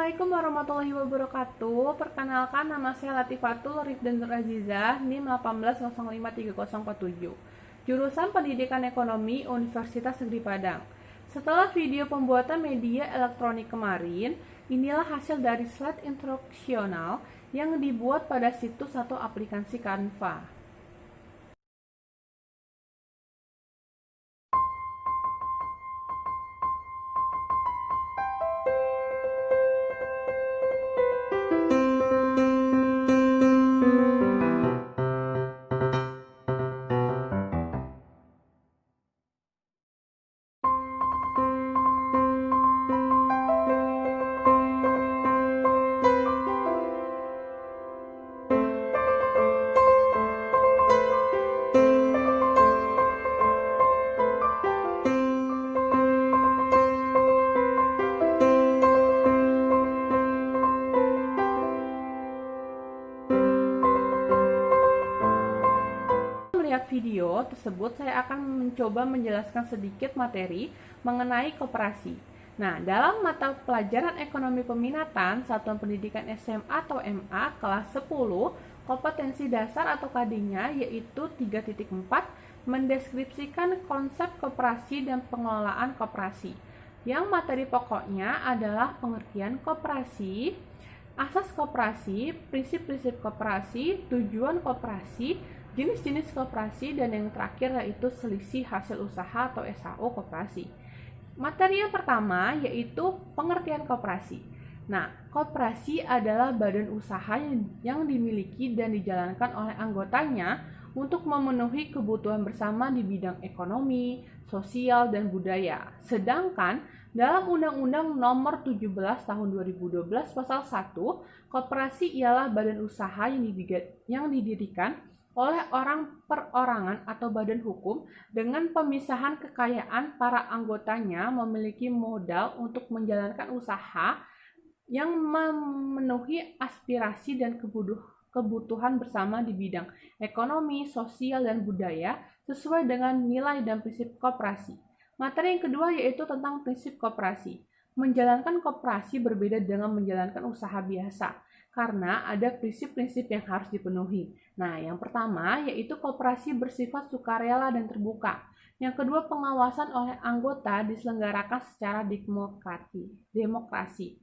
Assalamualaikum warahmatullahi wabarakatuh. Perkenalkan, nama saya Latifatul Rifdan Azizah, NIM 18053047. Jurusan Pendidikan Ekonomi Universitas Negeri Padang. Setelah video pembuatan media elektronik kemarin, inilah hasil dari slide instruksional yang dibuat pada situs atau aplikasi Canva. Melihat video tersebut, saya akan mencoba menjelaskan sedikit materi mengenai koperasi. Nah, dalam mata pelajaran ekonomi peminatan Satuan Pendidikan SMA atau MA kelas 10, kompetensi dasar atau KD-nya yaitu 3.4 mendeskripsikan konsep koperasi dan pengelolaan koperasi. Yang materi pokoknya adalah pengertian koperasi, asas koperasi, prinsip-prinsip koperasi, tujuan koperasi, jenis-jenis koperasi, dan yang terakhir yaitu selisih hasil usaha atau SHU koperasi. Materi yang pertama yaitu pengertian koperasi. Nah, koperasi adalah badan usaha yang dimiliki dan dijalankan oleh anggotanya untuk memenuhi kebutuhan bersama di bidang ekonomi, sosial, dan budaya. Sedangkan dalam Undang-Undang Nomor 17 Tahun 2012 Pasal 1, koperasi ialah badan usaha yang didirikan oleh orang perorangan atau badan hukum dengan pemisahan kekayaan para anggotanya memiliki modal untuk menjalankan usaha yang memenuhi aspirasi dan kebutuhan bersama di bidang ekonomi, sosial, dan budaya sesuai dengan nilai dan prinsip koperasi. Materi yang kedua yaitu tentang prinsip koperasi. Menjalankan koperasi berbeda dengan menjalankan usaha biasa karena ada prinsip-prinsip yang harus dipenuhi. Nah, yang pertama yaitu koperasi bersifat sukarela dan terbuka. Yang kedua, pengawasan oleh anggota diselenggarakan secara demokrasi.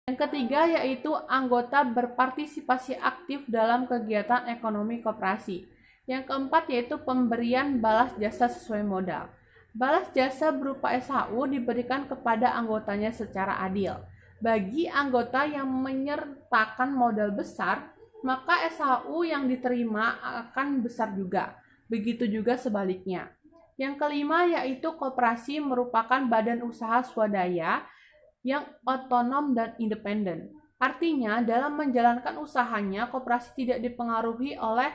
Yang ketiga yaitu anggota berpartisipasi aktif dalam kegiatan ekonomi koperasi. Yang keempat yaitu pemberian balas jasa sesuai modal. Balas jasa berupa SHU diberikan kepada anggotanya secara adil. Bagi anggota yang menyertakan modal besar, maka SHU yang diterima akan besar juga. Begitu juga sebaliknya. Yang kelima yaitu koperasi merupakan badan usaha swadaya yang otonom dan independen. Artinya, dalam menjalankan usahanya, koperasi tidak dipengaruhi oleh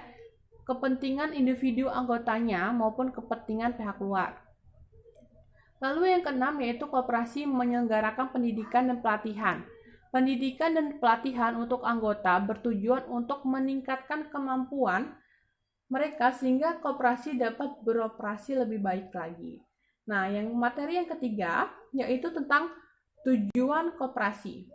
kepentingan individu anggotanya maupun kepentingan pihak luar. Lalu yang keenam yaitu koperasi menyelenggarakan pendidikan dan pelatihan. Pendidikan dan pelatihan untuk anggota bertujuan untuk meningkatkan kemampuan mereka sehingga koperasi dapat beroperasi lebih baik lagi. Nah, materi yang ketiga yaitu tentang tujuan koperasi.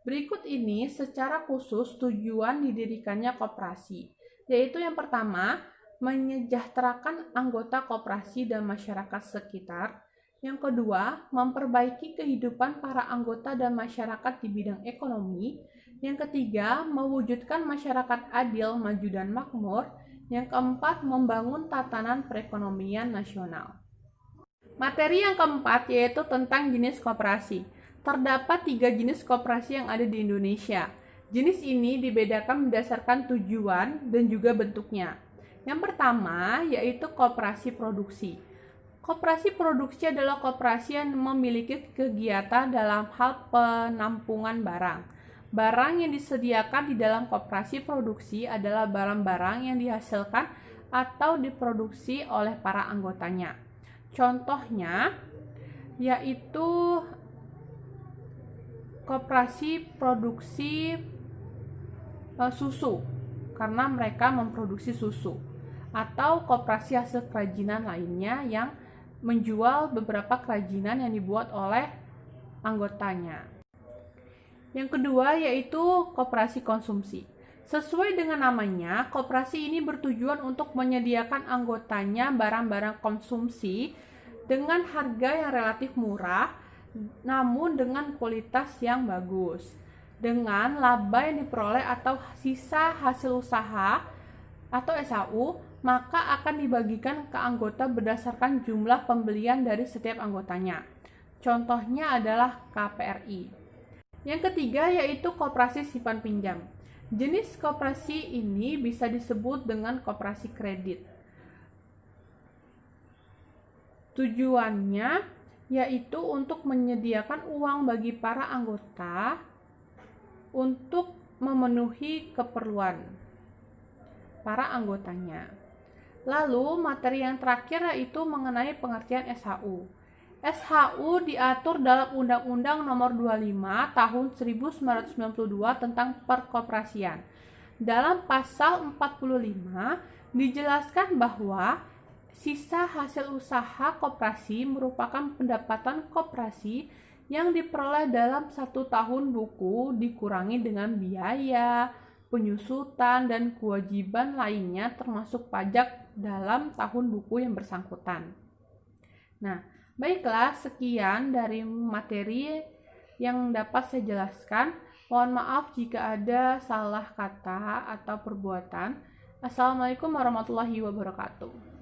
Berikut ini secara khusus tujuan didirikannya koperasi, yaitu yang pertama, menyejahterakan anggota koperasi dan masyarakat sekitar. Yang kedua, memperbaiki kehidupan para anggota dan masyarakat di bidang ekonomi. Yang ketiga, mewujudkan masyarakat adil, maju, dan makmur. Yang keempat, membangun tatanan perekonomian nasional. Materi yang keempat yaitu tentang jenis koperasi. Terdapat 3 jenis koperasi yang ada di Indonesia. Jenis ini dibedakan berdasarkan tujuan dan juga bentuknya. Yang pertama yaitu koperasi produksi. Koperasi produksi adalah koperasi yang memiliki kegiatan dalam hal penampungan barang. Barang yang disediakan di dalam koperasi produksi adalah barang-barang yang dihasilkan atau diproduksi oleh para anggotanya. Contohnya yaitu koperasi produksi susu karena mereka memproduksi susu, atau koperasi hasil kerajinan lainnya yang menjual beberapa kerajinan yang dibuat oleh anggotanya. Yang kedua yaitu koperasi konsumsi. Sesuai dengan namanya, koperasi ini bertujuan untuk menyediakan anggotanya barang-barang konsumsi dengan harga yang relatif murah, namun dengan kualitas yang bagus. Dengan laba yang diperoleh atau sisa hasil usaha atau SHU, maka akan dibagikan ke anggota berdasarkan jumlah pembelian dari setiap anggotanya. Contohnya adalah KPRI. Yang ketiga yaitu koperasi simpan pinjam. Jenis koperasi ini bisa disebut dengan koperasi kredit. Tujuannya yaitu untuk menyediakan uang bagi para anggota untuk memenuhi keperluan para anggotanya. Lalu materi yang terakhir yaitu mengenai pengertian SHU. SHU diatur dalam Undang-Undang Nomor 25 Tahun 1992 tentang Perkoperasian. Dalam pasal 45 dijelaskan bahwa sisa hasil usaha koperasi merupakan pendapatan koperasi yang diperoleh dalam 1 tahun buku dikurangi dengan biaya, penyusutan, dan kewajiban lainnya termasuk pajak dalam tahun buku yang bersangkutan. Nah, baiklah, sekian dari materi yang dapat saya jelaskan. Mohon maaf jika ada salah kata atau perbuatan. Assalamualaikum warahmatullahi wabarakatuh.